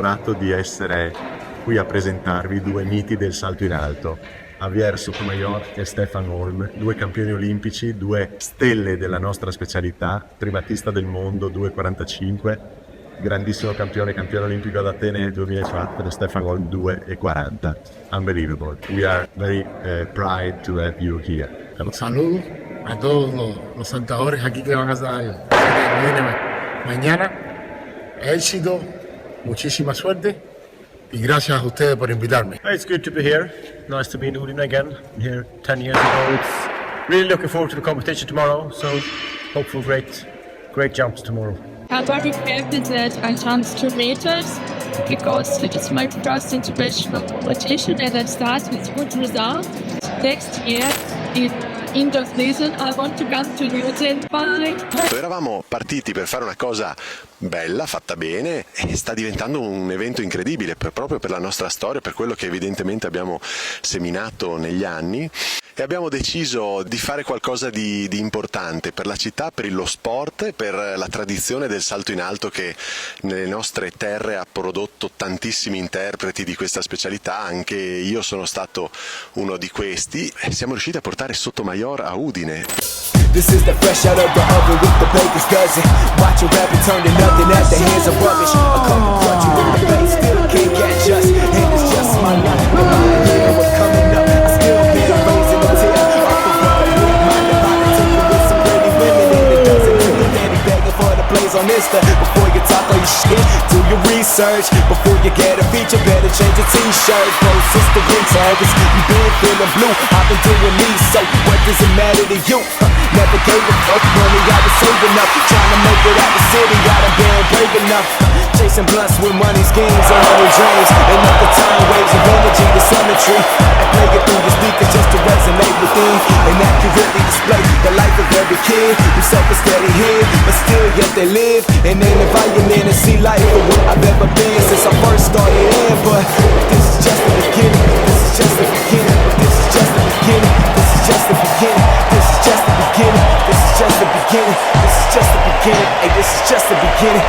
onorato di essere qui a presentarvi due miti del salto in alto, Javier Sotomayor e Stefan Holm, due campioni olimpici, due stelle della nostra specialità, primatista del mondo 2,45, grandissimo campione olimpico ad Atene nel 2004, Stefan Holm 2,40. Unbelievable. We are very proud to have you here. Saludos a todos los saltadores aquí que van a estar mañana. Éxito, muchísima suerte y gracias a ustedes por invitarme. It's good to be here. Nice to be in Udine again. I'm here 10 years ago. It's really looking forward to the competition tomorrow. So hope for great jumps tomorrow. I'm very happy that I jumped 2 meters because it is my first international competition and I start with good results. Next year in indoor season I want to come to New Zealand. Eravamo partiti per fare una cosa bella, fatta bene, e sta diventando un evento incredibile proprio per la nostra storia, per quello che evidentemente abbiamo seminato negli anni, e abbiamo deciso di fare qualcosa di importante per la città, per lo sport, per la tradizione del salto in alto che nelle nostre terre ha prodotto tantissimi interpreti di questa specialità. Anche io sono stato uno di questi e siamo riusciti a portare Sotomayor a Udine. This is the fresh out of the oven with the baker's dozen. Watch a rabbit turn to nothing at the hands of rubbish. A couple punch you in the face, still can't catch us. And it's just my luck. Yeah, we're coming up. I still been raising the tail. Up above, mind the politics with some pretty women in the dozen. Your daddy begging for the plays on Insta. Before you talk all your shit, do your research. Before you get a feature, better change your t-shirt. Bro, sister, in service. You been feeling blue, I've been doing me. So what does it matter to you? Never gave a fuck, money I was saving up. Trying to make it out the city, I done been brave enough. Chasing blunts with money, schemes, and money dreams. And at the time, waves of energy, the symmetry. I play it through the speakers just to resonate within. And accurately display the life of every kid who suffered steady here, but still yet they live. And in environment and see life for what I've ever been since I first started in. But this is just the beginning, this is just the beginning, this is just the beginning, this is just the beginning, this is just the beginning, this is just the beginning, this is just the beginning, hey, this is just the beginning.